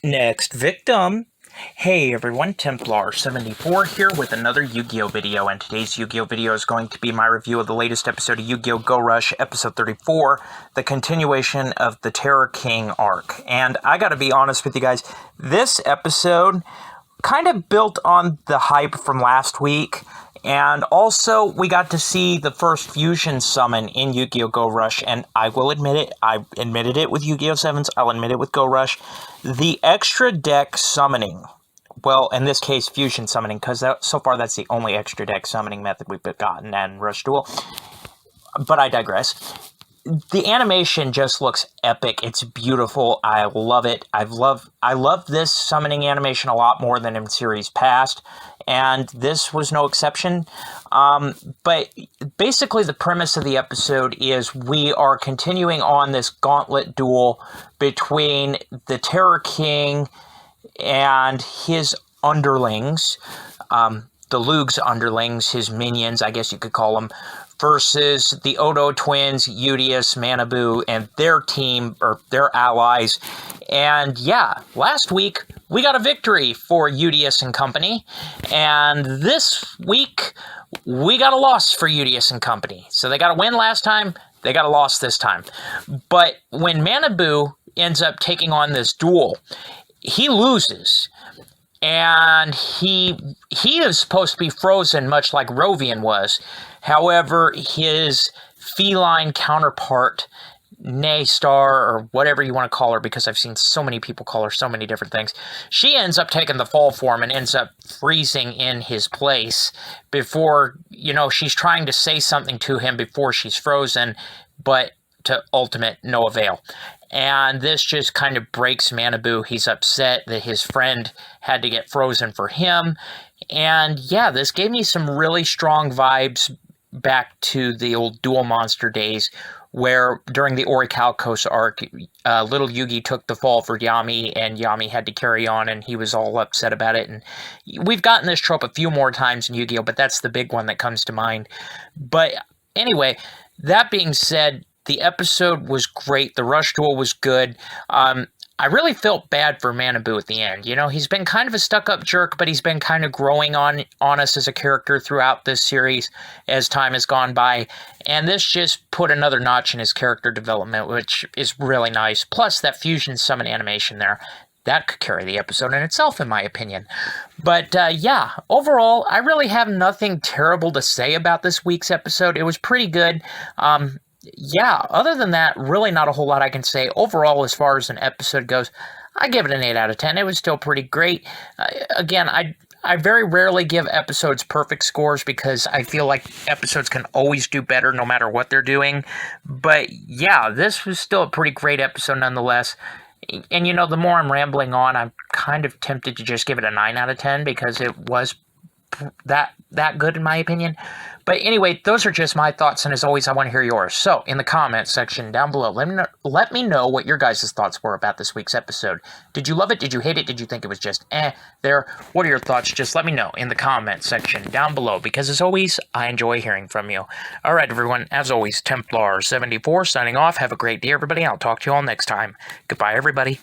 Next victim. Hey everyone, Templar74 here with another Yu-Gi-Oh video, and today's Yu-Gi-Oh video is going to be my review of the latest episode of Yu-Gi-Oh! Go Rush, episode 34, the continuation of the Terror King arc. And I gotta be honest with you guys, this episode kind of built on the hype from last week, and also we got to see the first fusion summon in Yu-Gi-Oh! Go Rush, and I will admit it, I admitted it with Yu-Gi-Oh! 7s, I'll admit it with Go Rush. The extra deck summoning, well, in this case, fusion summoning, because so far that's the only extra deck summoning method we've gotten in Rush Duel, but I digress. The animation just looks epic. It's beautiful. I love it. I love this summoning animation a lot more than in series past, and this was no exception. But basically the premise of the episode is we are continuing on this gauntlet duel between the Terror King and his underlings, the Luke's underlings, his minions, I guess you could call them, versus the Odo twins, Udius, Manabu, and their team, or their allies. And yeah, last week we got a victory for Udius and company, and this week we got a loss for Udius and company. So they got a win last time, they got a loss this time. But when Manabu ends up taking on this duel, he loses. And he is supposed to be frozen, much like Rovian was. However, his feline counterpart, Naystar, or whatever you want to call her, because I've seen so many people call her so many different things, she ends up taking the fall form and ends up freezing in his place before, she's trying to say something to him before she's frozen, but to ultimate no avail. And this just kind of breaks Manabu. He's upset that his friend had to get frozen for him. And yeah, this gave me some really strong vibes back to the old Duel Monster days, where during the Orichalcos arc, little Yugi took the fall for Yami, and Yami had to carry on, and he was all upset about it. And we've gotten this trope a few more times in Yu-Gi-Oh!, but that's the big one that comes to mind. But anyway, that being said, the episode was great. The Rush Duel was good. I really felt bad for Manabu at the end. He's been kind of a stuck-up jerk, but he's been kind of growing on us as a character throughout this series as time has gone by. And this just put another notch in his character development, which is really nice. Plus, that fusion summon animation there, that could carry the episode in itself, in my opinion. But yeah, overall, I really have nothing terrible to say about this week's episode. It was pretty good. Yeah, other than that, really not a whole lot I can say. Overall, as far as an episode goes, I give it an 8 out of 10. It was still pretty great. Again, I very rarely give episodes perfect scores because I feel like episodes can always do better no matter what they're doing. But yeah, this was still a pretty great episode nonetheless. And the more I'm rambling on, I'm kind of tempted to just give it a 9 out of 10 because it was that good in my opinion. But anyway, those are just my thoughts, and as always, I want to hear yours. So, in the comments section down below, let me know what your guys' thoughts were about this week's episode. Did you love it? Did you hate it? Did you think it was just there? What are your thoughts? Just let me know in the comments section down below, because as always, I enjoy hearing from you. Alright everyone, as always, Templar74 signing off. Have a great day everybody, I'll talk to you all next time. Goodbye everybody.